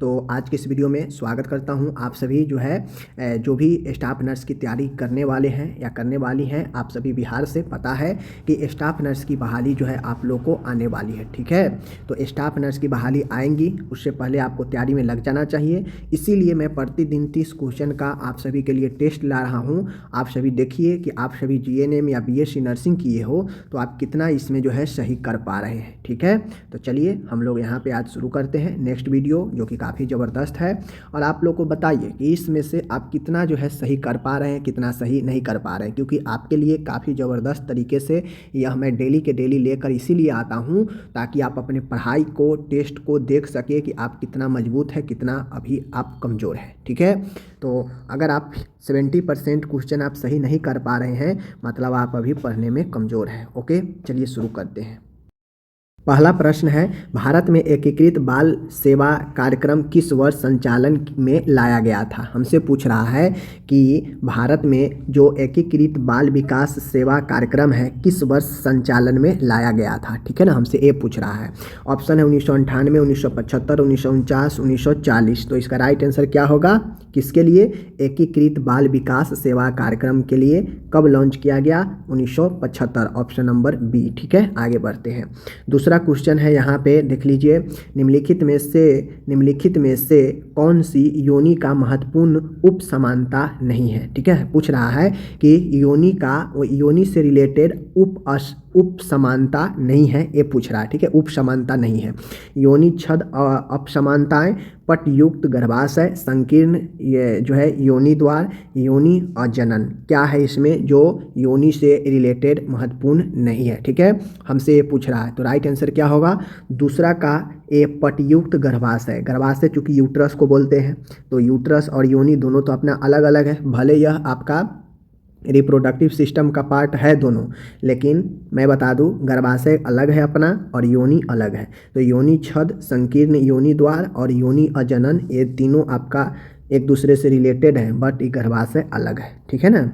तो आज के इस वीडियो में स्वागत करता हूं आप सभी जो भी स्टाफ नर्स की तैयारी करने वाले हैं या करने वाली हैं। आप सभी बिहार से पता है कि स्टाफ नर्स की बहाली आप लोग को आने वाली है। ठीक है, तो स्टाफ नर्स की बहाली आएंगी, उससे पहले आपको तैयारी में लग जाना चाहिए। इसीलिए मैं प्रतिदिन 30 क्वेश्चन का आप सभी के लिए टेस्ट ला रहा हूँ। आप सभी देखिए कि आप सभी जीएनएम या बीएससी नर्सिंग किए हो तो आप कितना इसमें सही कर पा रहे हैं। ठीक है, तो चलिए हम लोग यहाँ पे आज शुरू करते हैं नेक्स्ट वीडियो जो कि काफ़ी ज़बरदस्त है। और आप लोग को बताइए कि इसमें से आप कितना सही कर पा रहे हैं, कितना सही नहीं कर पा रहे हैं, क्योंकि आपके लिए काफ़ी ज़बरदस्त तरीके से यह मैं डेली के डेली लेकर इसीलिए आता हूँ ताकि आप अपने पढ़ाई को टेस्ट को देख सके कि आप कितना मजबूत है, कितना अभी आप कमज़ोर है। ठीक है, तो अगर आप 70% क्वेश्चन आप सही नहीं कर पा रहे हैं मतलब आप अभी पढ़ने में कमज़ोर हैं। ओके, चलिए शुरू करते हैं। पहला प्रश्न है, भारत में एकीकृत बाल सेवा कार्यक्रम किस वर्ष संचालन में लाया गया था। हमसे पूछ रहा है कि भारत में जो एकीकृत बाल विकास सेवा कार्यक्रम है किस वर्ष संचालन में लाया गया था। ठीक है ना, हमसे ये पूछ रहा है। ऑप्शन है 1998, 1975, 1949, 1940। तो इसका राइट आंसर क्या होगा, किसके लिए, एकीकृत बाल विकास सेवा कार्यक्रम के लिए कब लॉन्च किया गया, 1975, ऑप्शन नंबर बी। ठीक है, आगे बढ़ते हैं। दूसरा क्वेश्चन है यहाँ पे देख लीजिए, निम्नलिखित में से कौन सी योनि का महत्वपूर्ण उप समानता नहीं है। ठीक है, पूछ रहा है कि योनि से रिलेटेड उप समानता नहीं है, ये पूछ रहा है। ठीक है, उप समानता नहीं है। योनि छद अपसमानताएं, पटयुक्त गर्भाशय, संकीर्ण योनि द्वार, योनि अजनन, क्या है इसमें जो योनि से रिलेटेड महत्वपूर्ण नहीं है। ठीक है, हमसे ये पूछ रहा है, तो राइट आंसर क्या होगा, दूसरा का ए पटयुक्त गर्भाशय। गर्भाशय चूंकि यूट्रस को बोलते हैं, तो यूट्रस और योनि दोनों तो अपना अलग अलग है, भले यह आपका रिप्रोडक्टिव सिस्टम का पार्ट है दोनों, लेकिन मैं बता दूं गर्भाशय अलग है अपना और योनि अलग है। तो योनि छद, संकीर्ण योनि द्वार और योनि अजनन, ये तीनों आपका एक दूसरे से रिलेटेड हैं, बट ये गर्भाशय अलग है। ठीक है ना,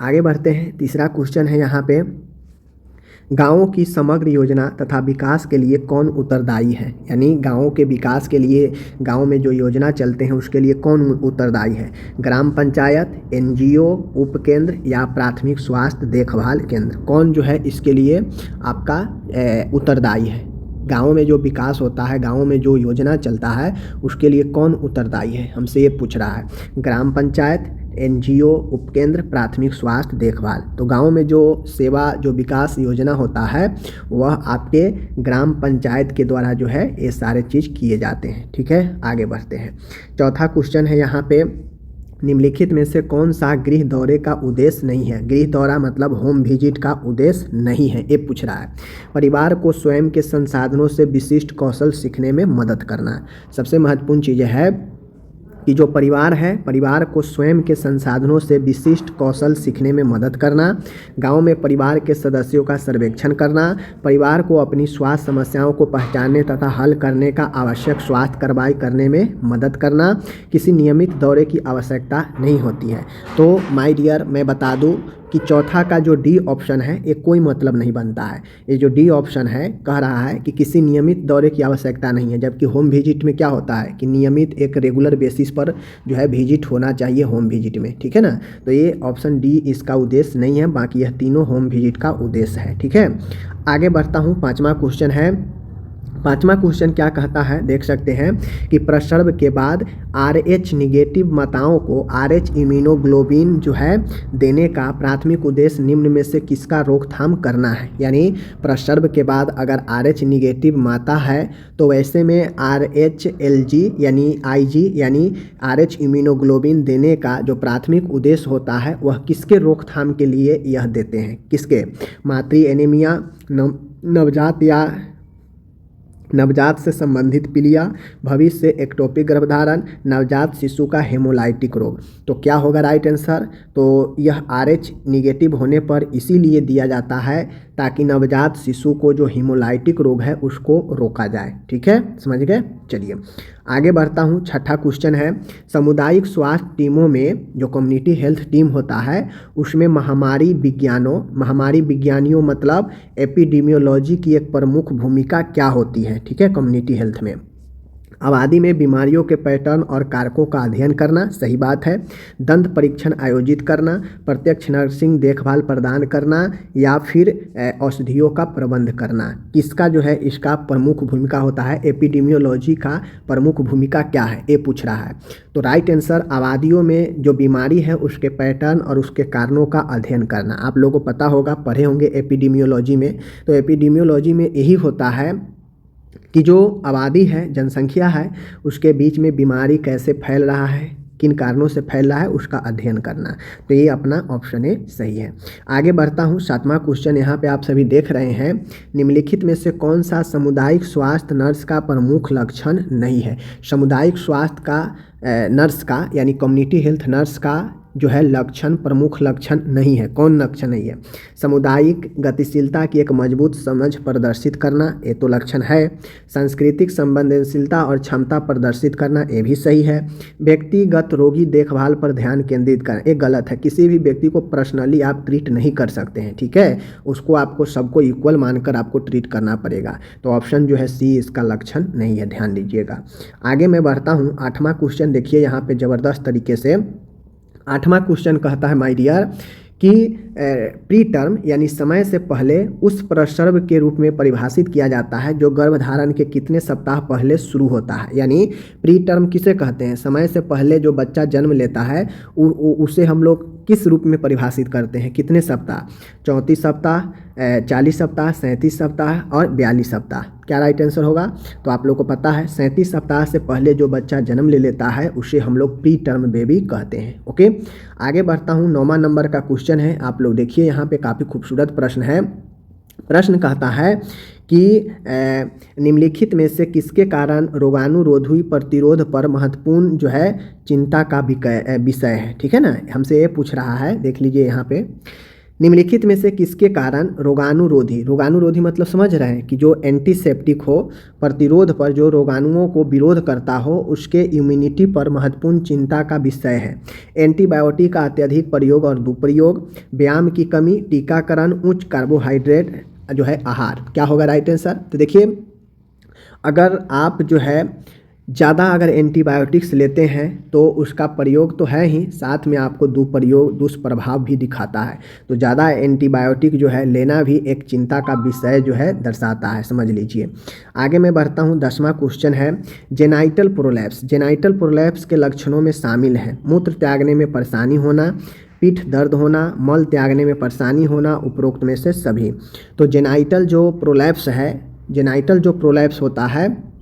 आगे बढ़ते हैं। तीसरा क्वेश्चन है यहाँ पे, गाँवों की समग्र योजना तथा विकास के लिए कौन उत्तरदायी है। यानी गाँवों के विकास के लिए गाँव में जो योजना चलते हैं उसके लिए कौन उत्तरदायी है, ग्राम पंचायत, एनजीओ, उपकेंद्र या प्राथमिक स्वास्थ्य देखभाल केंद्र, कौन इसके लिए आपका उत्तरदायी है। गाँव में जो विकास होता है, गाँव में जो योजना चलता है उसके लिए कौन उत्तरदायी है, हमसे ये पूछ रहा है। ग्राम पंचायत, एनजीओ, उपकेंद्र, प्राथमिक स्वास्थ्य देखभाल। तो गांव में जो सेवा जो विकास योजना होता है वह आपके ग्राम पंचायत के द्वारा ये सारे चीज़ किए जाते हैं। ठीक है, आगे बढ़ते हैं। चौथा क्वेश्चन है यहाँ पे, निम्नलिखित में से कौन सा गृह दौरे का उद्देश्य नहीं है। गृह दौरा मतलब होम विजिट का उद्देश्य नहीं है, ये पूछ रहा है। परिवार को स्वयं के संसाधनों से विशिष्ट कौशल सीखने में मदद करना। सबसे महत्वपूर्ण चीज़ है कि जो परिवार है, परिवार को स्वयं के संसाधनों से विशिष्ट कौशल सीखने में मदद करना, गांव में परिवार के सदस्यों का सर्वेक्षण करना, परिवार को अपनी स्वास्थ्य समस्याओं को पहचानने तथा हल करने का आवश्यक स्वास्थ्य कार्रवाई करने में मदद करना। किसी नियमित दौरे की आवश्यकता नहीं होती है। तो माय डियर, मैं बता दूं कि चौथा का जो डी ऑप्शन है ये कोई मतलब नहीं बनता है। ये जो डी ऑप्शन है कह रहा है कि किसी नियमित दौरे की आवश्यकता नहीं है, जबकि होम विजिट में क्या होता है कि नियमित एक रेगुलर बेसिस पर विजिट होना चाहिए होम विजिट में। ठीक है ना, तो ये ऑप्शन डी इसका उद्देश्य नहीं है, बाकी यह तीनों होम विजिट का उद्देश्य है। ठीक है, आगे बढ़ता हूँ। पाँचवा क्वेश्चन है, पाँचवा क्वेश्चन क्या कहता है देख सकते हैं कि प्रसव के बाद RH निगेटिव माताओं को RH इम्यूनोग्लोबिन देने का प्राथमिक उद्देश्य निम्न में से किसका रोकथाम करना है। यानी प्रसव के बाद अगर RH निगेटिव माता है तो वैसे में RHLG यानी IG यानी RH इम्यूनोग्लोबिन देने का जो प्राथमिक उद्देश्य होता है वह किसके रोकथाम के लिए यह देते हैं, किसके, मातृ एनीमिया, नवजात से संबंधित पीलिया, भविष्य से एक्टोपिक गर्भधारण, नवजात शिशु का हेमोलाइटिक रोग। तो क्या होगा राइट आंसर, तो यह RH निगेटिव होने पर इसीलिए दिया जाता है ताकि नवजात शिशु को जो हेमोलाइटिक रोग है उसको रोका जाए। ठीक है, समझ गए। चलिए आगे बढ़ता हूँ। छठा क्वेश्चन है, सामुदायिक स्वास्थ्य टीमों में जो कम्युनिटी हेल्थ टीम होता है उसमें महामारी विज्ञानियों मतलब एपिडेमियोलॉजी की एक प्रमुख भूमिका क्या होती है। ठीक है, कम्युनिटी हेल्थ में आबादी में बीमारियों के पैटर्न और कारकों का अध्ययन करना, सही बात है। दंत परीक्षण आयोजित करना, प्रत्यक्ष नर्सिंग देखभाल प्रदान करना या फिर औषधियों का प्रबंध करना। किसका जो है इसका प्रमुख भूमिका होता है, एपिडेमियोलॉजी का प्रमुख भूमिका क्या है, ये पूछ रहा है। तो राइट आंसर आबादियों में जो बीमारी है उसके पैटर्न और उसके कारणों का अध्ययन करना। आप लोगों को पता होगा, पढ़े होंगे एपिडेमियोलॉजी में। तो एपिडेमियोलॉजी में यही होता है कि जो आबादी है, जनसंख्या है, उसके बीच में बीमारी कैसे फैल रहा है, किन कारणों से फैल रहा है, उसका अध्ययन करना। तो ये अपना ऑप्शन ए सही है। आगे बढ़ता हूँ, 7वां क्वेश्चन यहाँ पे आप सभी देख रहे हैं। निम्नलिखित में से कौन सा सामुदायिक स्वास्थ्य नर्स का प्रमुख लक्षण नहीं है। सामुदायिक स्वास्थ्य का नर्स का यानी कम्युनिटी हेल्थ नर्स का जो है लक्षण, प्रमुख लक्षण नहीं है। कौन लक्षण नहीं है? सामुदायिक गतिशीलता की एक मजबूत समझ प्रदर्शित करना, ये तो लक्षण है। सांस्कृतिक संवेदनशीलता और क्षमता प्रदर्शित करना, ये भी सही है। व्यक्तिगत रोगी देखभाल पर ध्यान केंद्रित करना, ये गलत है। किसी भी व्यक्ति को पर्सनली आप ट्रीट नहीं कर सकते हैं, ठीक है। उसको आपको सबको इक्वल मानकर आपको ट्रीट करना पड़ेगा। तो ऑप्शन जो है सी इसका लक्षण नहीं है, ध्यान दीजिएगा। आगे मैं बढ़ता हूँ, 8वां क्वेश्चन देखिए यहाँ पे ज़बरदस्त तरीके से। 8वां क्वेश्चन कहता है माय डियर कि प्री टर्म यानी समय से पहले उस प्रसव के रूप में परिभाषित किया जाता है जो गर्भधारण के कितने सप्ताह पहले शुरू होता है। यानी प्री टर्म किसे कहते हैं? समय से पहले जो बच्चा जन्म लेता है उसे हम लोग किस रूप में परिभाषित करते हैं? कितने सप्ताह? 34 सप्ताह, 40 सप्ताह, 37 सप्ताह और 42 सप्ताह। क्या राइट आंसर होगा? तो आप लोग को पता है 37 सप्ताह से पहले जो बच्चा जन्म ले लेता है उसे हम लोग प्री टर्म बेबी कहते हैं। ओके, आगे बढ़ता हूँ, 9वां नंबर का क्वेश्चन है। आप लोग देखिए यहाँ पे काफ़ी खूबसूरत प्रश्न है। प्रश्न कहता है कि निम्नलिखित में से किसके कारण रोगाणुरोधी प्रतिरोध पर महत्वपूर्ण जो है चिंता का विषय है, ठीक है ना। हमसे ये पूछ रहा है, देख लीजिए यहाँ पे। निम्नलिखित में से किसके कारण रोगाणुरोधी मतलब समझ रहे हैं कि जो एंटीसेप्टिक हो, प्रतिरोध पर, जो रोगाणुओं को विरोध करता हो, उसके इम्यूनिटी पर महत्वपूर्ण चिंता का विषय है। एंटीबायोटिक का अत्यधिक प्रयोग और दुरुपयोग, व्यायाम की कमी, टीकाकरण, उच्च कार्बोहाइड्रेट जो है आहार। क्या होगा राइट आंसर? तो देखिए, अगर आप जो है ज़्यादा अगर एंटीबायोटिक्स लेते हैं तो उसका प्रयोग तो है ही, साथ में आपको दुष्प्रभाव भी दिखाता है। तो ज़्यादा एंटीबायोटिक जो है लेना भी एक चिंता का विषय जो है दर्शाता है, समझ लीजिए। आगे मैं बढ़ता हूँ, 10वां क्वेश्चन है। Genital prolapse. जेनाइटल प्रोलैप्स के लक्षणों में शामिल हैं मूत्र त्यागने में परेशानी होना, पीठ दर्द होना, मल त्यागने में परेशानी होना, उपरोक्त में से सभी। तो जेनाइटल जो प्रोलैप्स होता है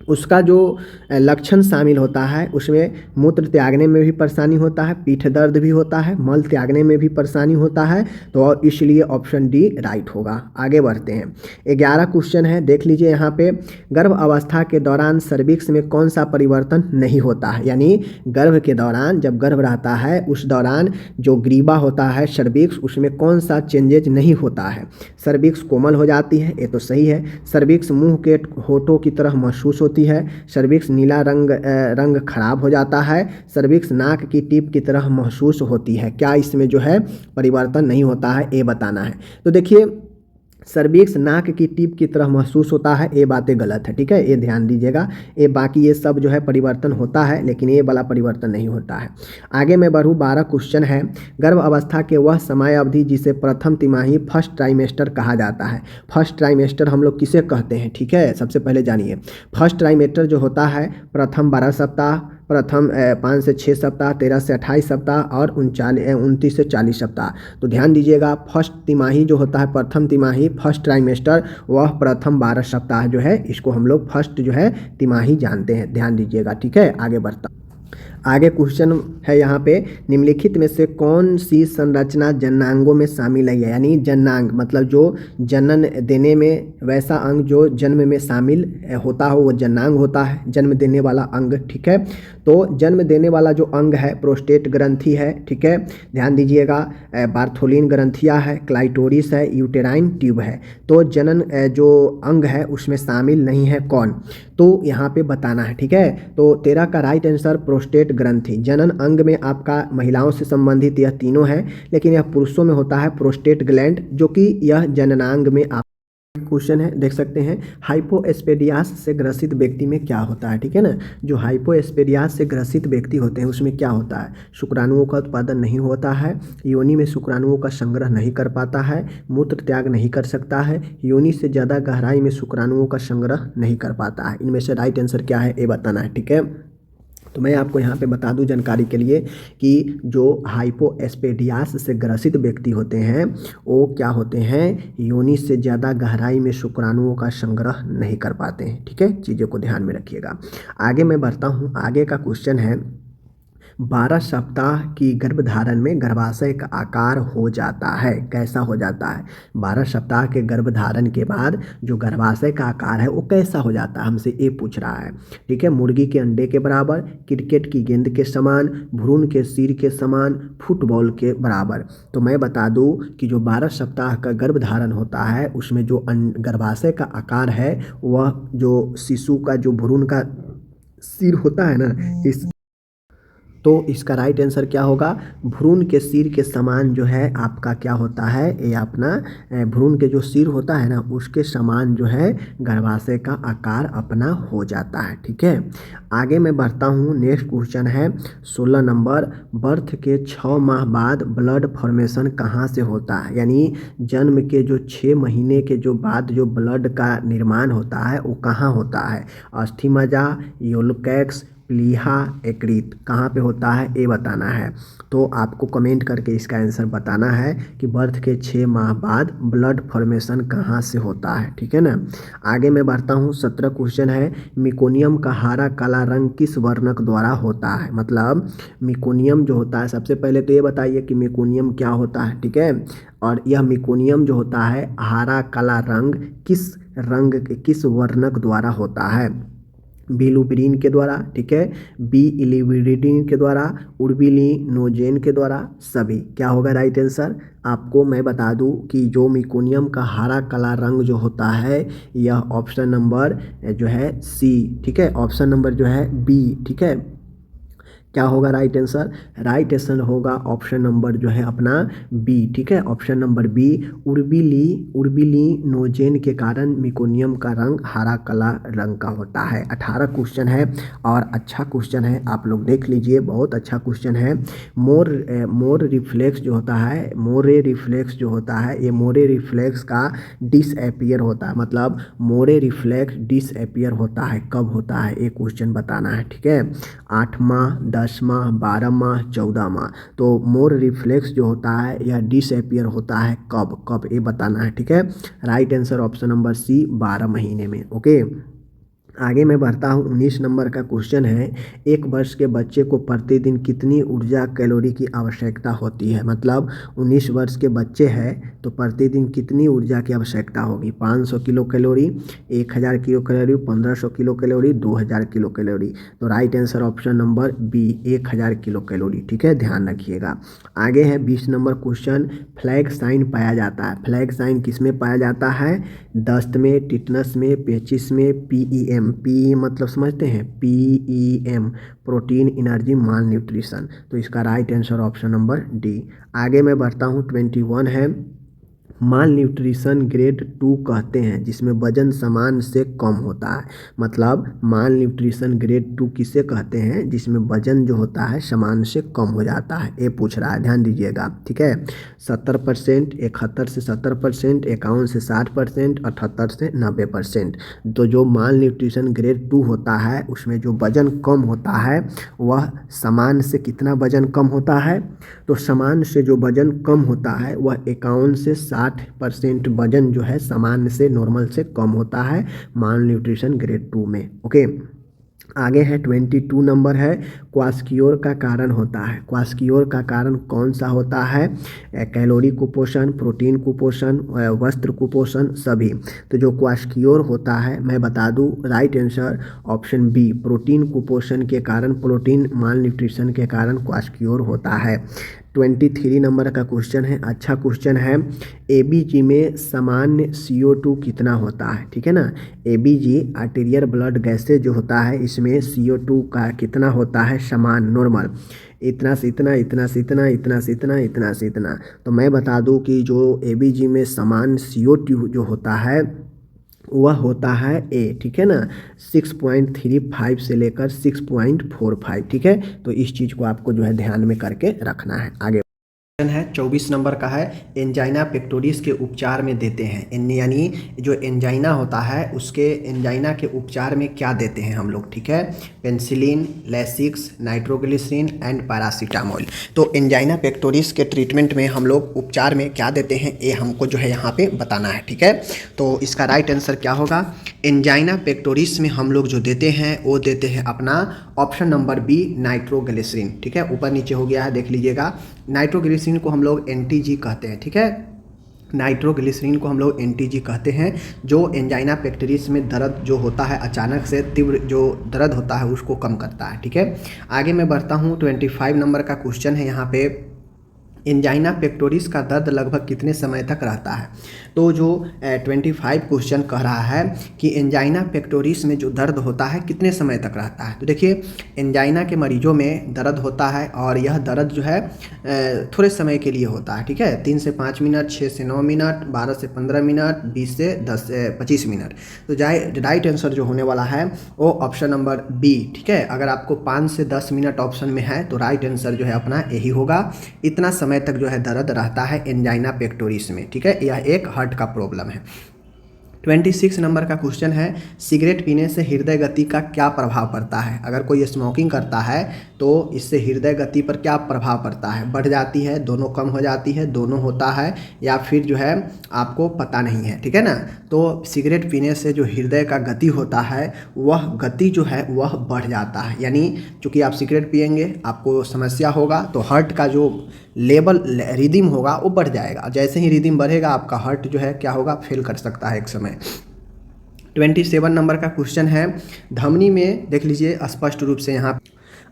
उसका जो लक्षण शामिल होता है उसमें मूत्र त्यागने में भी परेशानी होता है, पीठ दर्द भी होता है, मल त्यागने में भी परेशानी होता है। तो और इसलिए ऑप्शन डी राइट होगा। आगे बढ़ते हैं, 11 क्वेश्चन है, देख लीजिए यहाँ पे। गर्भ अवस्था के दौरान सर्विक्स में कौन सा परिवर्तन नहीं होता है? यानी गर्भ के दौरान, जब गर्भ रहता है उस दौरान जो ग्रीवा होता है सर्विक्स, उसमें कौन सा चेंजेज नहीं होता है? सर्विक्स कोमल हो जाती है, ये तो सही है। सर्विक्स मुंह के होठों की तरह महसूस होती है। सर्विक्स नीला रंग खराब हो जाता है। सर्विक्स नाक की टिप की तरह महसूस होती है। क्या इसमें जो है परिवर्तन नहीं होता है, ये बताना है। तो देखिए, सर्विक्स नाक की टिप की तरह महसूस होता है, ये बातें गलत है, ठीक है, ये ध्यान दीजिएगा। ये बाकी ये सब जो है परिवर्तन होता है, लेकिन ये वाला परिवर्तन नहीं होता है। आगे मैं बढ़ूँ, 12 क्वेश्चन है। गर्भ अवस्था के वह समय अवधि जिसे प्रथम तिमाही फर्स्ट ट्राइमेस्टर कहा जाता है। फर्स्ट ट्राइमेस्टर हम लोग किसे कहते हैं, ठीक है, सबसे पहले जानिए। फर्स्ट ट्राइमेस्टर जो होता है प्रथम 12 सप्ताह, प्रथम 5 से 6 सप्ताह, 13 से 28 सप्ताह और 29 से 40 सप्ताह। तो ध्यान दीजिएगा, फर्स्ट तिमाही जो होता है, प्रथम तिमाही, फर्स्ट ट्राइमेस्टर, वह प्रथम 12 सप्ताह जो है, इसको हम लोग फर्स्ट जो है तिमाही जानते हैं, ध्यान दीजिएगा, ठीक है। आगे बढ़ता, आगे क्वेश्चन है यहाँ पे, निम्नलिखित में से कौन सी संरचना जननांगों में शामिल है? यानी जननांग मतलब जो जनन देने में, वैसा अंग जो जन्म में शामिल होता हो वो जननांग होता है, जन्म देने वाला अंग, ठीक है। तो जन्म देने वाला जो अंग है प्रोस्टेट ग्रंथि है, ठीक है, ध्यान दीजिएगा। बार्थोलिन ग्रंथिया है, क्लाइटोरिस है, यूटेराइन ट्यूब है। तो जनन जो अंग है उसमें शामिल नहीं है कौन? तो यहाँ पे बताना है, ठीक है। तो 13 का राइट आंसर प्रोस्टेट ग्रंथि। जनन अंग में आपका महिलाओं से संबंधित यह तीनों है, लेकिन यह पुरुषों में होता है प्रोस्टेट ग्लैंड, जो कि यह जननांग में क्वेश्चन है, देख सकते हैं, हाइपोएस्पेडियास से ग्रसित व्यक्ति में क्या होता है। ठीक है ना, जो हाइपोएस्पेडियास से ग्रसित व्यक्ति होते हैं उसमें क्या होता है, शुक्राणुओं का उत्पादन नहीं होता है, योनि में शुक्राणुओं का संग्रह नहीं कर पाता है, मूत्र त्याग नहीं कर सकता है, योनि से ज़्यादा गहराई में शुक्राणुओं का संग्रह नहीं कर पाता है। इनमें से राइट आंसर क्या है ये बताना है। ठीक है, तो मैं आपको यहाँ पे बता दूं जानकारी के लिए कि जो हाइपोएस्पेडियास से ग्रसित व्यक्ति होते हैं वो क्या होते हैं, योनि से ज़्यादा गहराई में शुक्राणुओं का संग्रह नहीं कर पाते हैं। ठीक है, चीज़ों को ध्यान में रखिएगा। आगे मैं बढ़ता हूँ, आगे का क्वेश्चन है, 12 सप्ताह की गर्भधारण में गर्भाशय का आकार हो जाता है, कैसा हो जाता है। 12 सप्ताह के गर्भधारण के बाद जो गर्भाशय का आकार है वो कैसा हो जाता है, हमसे ये पूछ रहा है। ठीक है, मुर्गी के अंडे के बराबर, क्रिकेट की गेंद के समान, भ्रूण के सिर के समान, फुटबॉल के बराबर। तो मैं बता दूं कि जो 12 सप्ताह का गर्भधारण होता है उसमें जो गर्भाशय का आकार है वह जो शिशु का जो भ्रूण का सिर होता है ना, तो इसका राइट आंसर क्या होगा, भ्रूण के सिर के समान जो है आपका क्या होता है, ये अपना भ्रूण के जो सिर होता है ना उसके समान जो है गर्भाशय का आकार अपना हो जाता है। ठीक है, आगे मैं बढ़ता हूँ। नेक्स्ट क्वेश्चन है 16 नंबर, बर्थ के 6 माह बाद ब्लड फॉर्मेशन कहाँ से होता है, यानी जन्म के जो 6 महीने के जो बाद जो ब्लड का निर्माण होता है वो कहाँ होता है, अस्थि मज्जा, योलकैक्स, प्लीहा, यकृत, कहाँ पे होता है ये बताना है। तो आपको कमेंट करके इसका आंसर बताना है कि बर्थ के 6 माह बाद ब्लड फॉर्मेशन कहाँ से होता है। ठीक है ना, आगे मैं बढ़ता हूँ। 17 क्वेश्चन है, मिकोनियम का हरा काला रंग किस वर्णक द्वारा होता है, मतलब मिकोनियम जो होता है, सबसे पहले तो ये बताइए कि मिकोनियम क्या होता है। ठीक है, और यह मिकोनियम जो होता है हरा काला रंग किस वर्णक द्वारा होता है, बिलुबिरिन के द्वारा, ठीक है, बी इलिविरिडिन के द्वारा, उर्बिलिनोजेन के द्वारा, सभी। क्या होगा राइट आंसर, आपको मैं बता दूं कि जो मिकोनियम का हरा काला रंग जो होता है यह ऑप्शन नंबर जो है सी, ठीक है, ऑप्शन नंबर जो है बी। ठीक है, क्या होगा राइट आंसर, राइट आंसर होगा ऑप्शन नंबर जो है अपना बी। ठीक है, ऑप्शन नंबर बी, उर्बिलिनोजेन के कारण मिकोनियम का रंग हरा काला रंग का होता है। 18 क्वेश्चन है और अच्छा क्वेश्चन है, आप लोग देख लीजिए, बहुत अच्छा क्वेश्चन है। मोर रिफ्लेक्स जो होता है, मोरे रिफ्लेक्स जो होता है, ये मोरे रिफ्लेक्स का डिसअपियर होता है, मतलब मोरे रिफ्लेक्स डिसअपियर होता है, कब होता है ये क्वेश्चन बताना है। ठीक है, 8 माह, 10 माह, 12 माह, 14 माह। तो मोर रिफ्लेक्स जो होता है यह डिसअपियर होता है कब ये बताना है। ठीक है, right answer option number C, 12 महीने में। ओके, आगे मैं बढ़ता हूँ। 19 नंबर का क्वेश्चन है, 1 वर्ष के बच्चे को प्रतिदिन कितनी ऊर्जा कैलोरी की आवश्यकता होती है, मतलब 19 वर्ष के बच्चे हैं तो प्रतिदिन कितनी ऊर्जा की आवश्यकता होगी, 500 kilo calorie, 1000 kilo calorie, 1500 kilo calorie, 2000 kilo calorie. तो right answer option number B, 1000 kilo calorie. ठीक है, ध्यान रखिएगा। आगे है 20 नंबर क्वेश्चन, फ्लैग साइन पाया जाता है, फ्लैग साइन किस में पाया जाता है, दस्त में, टिटनस में, पेचिस में, पीईएम, पी मतलब समझते हैं, पीईएम, प्रोटीन एनर्जी माल न्यूट्रिशन। तो इसका right answer option number D. आगे मैं बढ़ता हूँ। 21 है, माल न्यूट्रिशन ग्रेड 2 कहते हैं जिसमें वजन समान से कम होता है, मतलब माल न्यूट्रिशन ग्रेड 2 किसे कहते हैं, जिसमें वजन जो होता है समान से कम हो जाता है, ये पूछ रहा है, ध्यान दीजिएगा। ठीक है, 70%, 71 से 70%, 51 से 60%, 78 से 90%। तो जो माल न्यूट्रिशन ग्रेड 2 होता है उसमें जो वजन कम होता है वह समान से कितना वजन कम होता है, तो समान से जो वजन कम होता है वह 51 से 60% वजन जो है सामान्य से, नॉर्मल से कम होता है माल न्यूट्रिशन ग्रेड 2 में। ओके, आगे है 22 नंबर है, क्वास्कियोर का कारण होता है, क्वास्कियोर का कारण कौन सा होता है, कैलोरी कुपोषण, प्रोटीन कुपोषण, वस्त्र कुपोषण, सभी। तो जो क्वास्कियोर होता है मैं बता दूं right answer option B, protein कुपोषण के कारण, प्रोटीन माल न्यूट्रिशन के कारण क्वास्कियोर होता है। 23 नंबर का क्वेश्चन है, अच्छा क्वेश्चन है, एबीजी में सामान्य CO2 कितना होता है। ठीक है ना, एबीजी आर्टेरियल ब्लड गैसेज जो होता है इसमें CO2 का कितना होता है, समान, नॉर्मल, इतना से इतना, इतना से इतना, इतना से इतना, इतना से इतना। तो मैं बता दूं कि जो एबीजी में समान CO2 जो होता है वह होता है ए, ठीक है ना, 6.35 से लेकर 6.45, ठीक है। तो इस चीज़ को आपको जो है ध्यान में करके रखना है। आगे है 24 नंबर का है, एंजाइना पेक्टोरिस के उपचार में देते हैं, यानी जो एंजाइना होता है उसके एंजाइना के उपचार में क्या देते हैं हम लोग, ठीक है। Penicillin, Lasix, nitroglycerin and paracetamol. तो एंजाइना पेक्टोरिस के ट्रीटमेंट में हम लोग उपचार में क्या देते हैं ये हमको जो है यहाँ पे बताना है, ठीक है। तो इसका राइट आंसर क्या होगा, एंजाइना पेक्टोरिस में हम लोग जो देते हैं वो देते हैं अपना ऑप्शन नंबर बी, नाइट्रोग्लिसरीन, ठीक है। ऊपर नीचे हो गया है, देख लीजिएगा। नाइट्रोग्लिसरीन को हम लोग एनटीजी कहते हैं, ठीक है। नाइट्रोग्लिसरीन को हम लोग एनटीजी कहते हैं, जो एंजाइना पेक्टोरिस में दर्द जो होता है, अचानक से तीव्र जो दर्द होता है उसको कम करता है, ठीक है। आगे मैं बढ़ता हूँ, 25 नंबर का क्वेश्चन है यहाँ पे, एंजाइना पेक्टोरिस का दर्द लगभग कितने समय तक रहता है। तो जो 25 क्वेश्चन कह रहा है कि एंजाइना पेक्टोरिस में जो दर्द होता है कितने समय तक रहता है। तो देखिए, एंजाइना के मरीजों में दर्द होता है और यह दर्द जो है थोड़े समय के लिए होता है, ठीक है। 3 से 5 मिनट, 6 से 9 मिनट, 12 से 15 मिनट, 20 से 25 मिनट। तो राइट आंसर जो होने वाला है वो ऑप्शन नंबर बी, ठीक है। अगर आपको 5 से 10 मिनट ऑप्शन में है तो राइट आंसर जो है अपना यही होगा। इतना समय तक जो है दर्द रहता है एंजाइना पेक्टोरिस में, ठीक है। यह एक हार्ट का प्रॉब्लम है। 26 नंबर का क्वेश्चन है, सिगरेट पीने से हृदय गति का क्या प्रभाव पड़ता है। अगर कोई स्मोकिंग करता है तो इससे हृदय गति पर क्या प्रभाव पड़ता है, बढ़ जाती है, दोनों कम हो जाती है, दोनों होता है, या फिर जो है आपको पता नहीं है, ठीक है ना। तो सिगरेट पीने से जो हृदय का गति होता है वह गति जो है वह बढ़ जाता है, यानी चूँकि आप सिगरेट पिएंगे आपको समस्या होगा तो हार्ट का जो लेवल रिदम होगा वो बढ़ जाएगा। जैसे ही रिदम बढ़ेगा आपका हार्ट जो है क्या होगा, फेल कर सकता है एक समय। 27 नंबर का क्वेश्चन है, धमनी में देख लीजिए स्पष्ट रूप से, यहाँ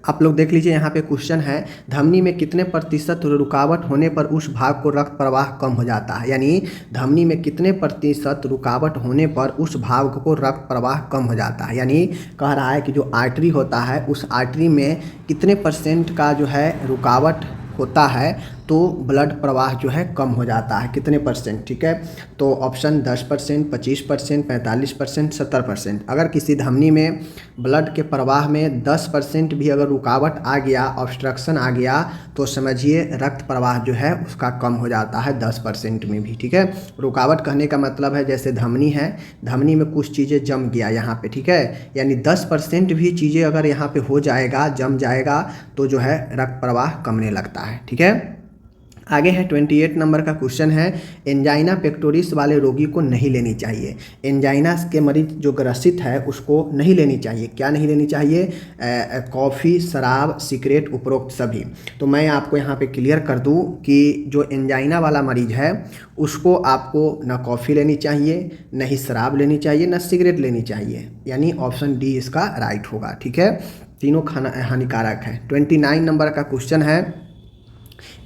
आप लोग देख लीजिए, यहाँ पे क्वेश्चन है, धमनी में कितने प्रतिशत रुकावट होने पर उस भाग को रक्त प्रवाह कम हो जाता है। यानी धमनी में कितने प्रतिशत रुकावट होने पर उस भाग को रक्त प्रवाह कम हो जाता है। यानी कह रहा है कि जो आर्टरी होता है उस आर्टरी में कितने % का जो है रुकावट होता है तो ब्लड प्रवाह जो है कम हो जाता है, कितने %, ठीक है। तो ऑप्शन 10%, 25%, 45%, 70%। अगर किसी धमनी में ब्लड के प्रवाह में 10% भी अगर रुकावट आ गया, ऑब्स्ट्रक्शन आ गया, तो समझिए रक्त प्रवाह जो है उसका कम हो जाता है 10% में भी, ठीक है। रुकावट कहने का मतलब है जैसे धमनी है, धमनी में कुछ चीज़ें जम गया यहाँ पे, ठीक है, यानी 10% भी चीज़ें अगर यहाँ पे हो जाएगा, जम जाएगा, तो जो है रक्त प्रवाह कमने लगता है, ठीक है। आगे है 28 नंबर का क्वेश्चन है, एंजाइना पेक्टोरिस वाले रोगी को नहीं लेनी चाहिए। एंजाइना के मरीज जो ग्रसित है उसको नहीं लेनी चाहिए। क्या नहीं लेनी चाहिए, कॉफ़ी, शराब, सिगरेट, उपरोक्त सभी। तो मैं आपको यहाँ पे क्लियर कर दूँ कि जो एंजाइना वाला मरीज है उसको आपको न कॉफ़ी लेनी चाहिए, न ही शराब लेनी चाहिए, न सिगरेट लेनी चाहिए, यानी ऑप्शन डी इसका राइट होगा, ठीक है। तीनों हानिकारक है। 29 नंबर का क्वेश्चन है,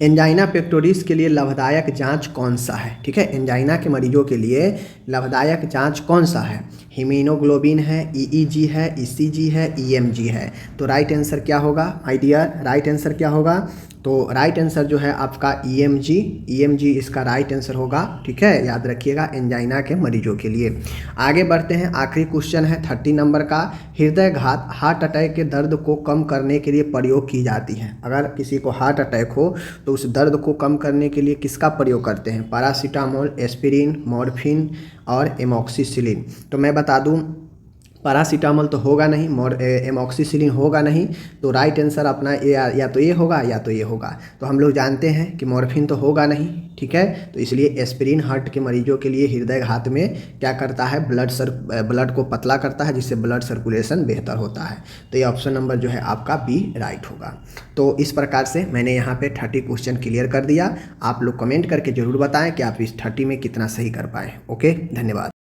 एंजाइना पेक्टोरिस के लिए लाभदायक जांच कौन सा है, ठीक है। एंजाइना के मरीजों के लिए लाभदायक जांच कौन सा है, हीमोग्लोबिन है, ईईजी है, ईसीजी है, ईएमजी है। तो राइट आंसर क्या होगा माय डियर, राइट आंसर क्या होगा, तो राइट आंसर जो है आपका ईएमजी इसका राइट आंसर होगा, ठीक है, याद रखिएगा एंजाइना के मरीजों के लिए। आगे बढ़ते हैं, आखिरी क्वेश्चन है 30 नंबर का, हृदयघात हार्ट अटैक के दर्द को कम करने के लिए प्रयोग की जाती है। अगर किसी को हार्ट अटैक हो तो उस दर्द को कम करने के लिए किसका प्रयोग करते हैं, पैरासीटामोल, एस्पिरिन, मॉर्फिन और एमॉक्सिसिलिन। तो मैं बता दूं पैरासीटामोल तो होगा नहीं, एमॉक्सिसिलिन होगा नहीं, तो राइट आंसर अपना या तो ये होगा या तो ये होगा। तो हम लोग जानते हैं कि मॉर्फिन तो होगा नहीं, ठीक है, तो इसलिए एस्पिरिन हार्ट के मरीजों के लिए हृदयघात में क्या करता है, ब्लड को पतला करता है, जिससे ब्लड सर्कुलेशन बेहतर होता है। तो ये ऑप्शन नंबर जो है आपका बी राइट होगा। तो इस प्रकार से मैंने यहाँ पे 30 क्वेश्चन क्लियर कर दिया। आप लोग कमेंट करके ज़रूर बताएं कि आप इस 30 में कितना सही कर पाए। ओके, धन्यवाद।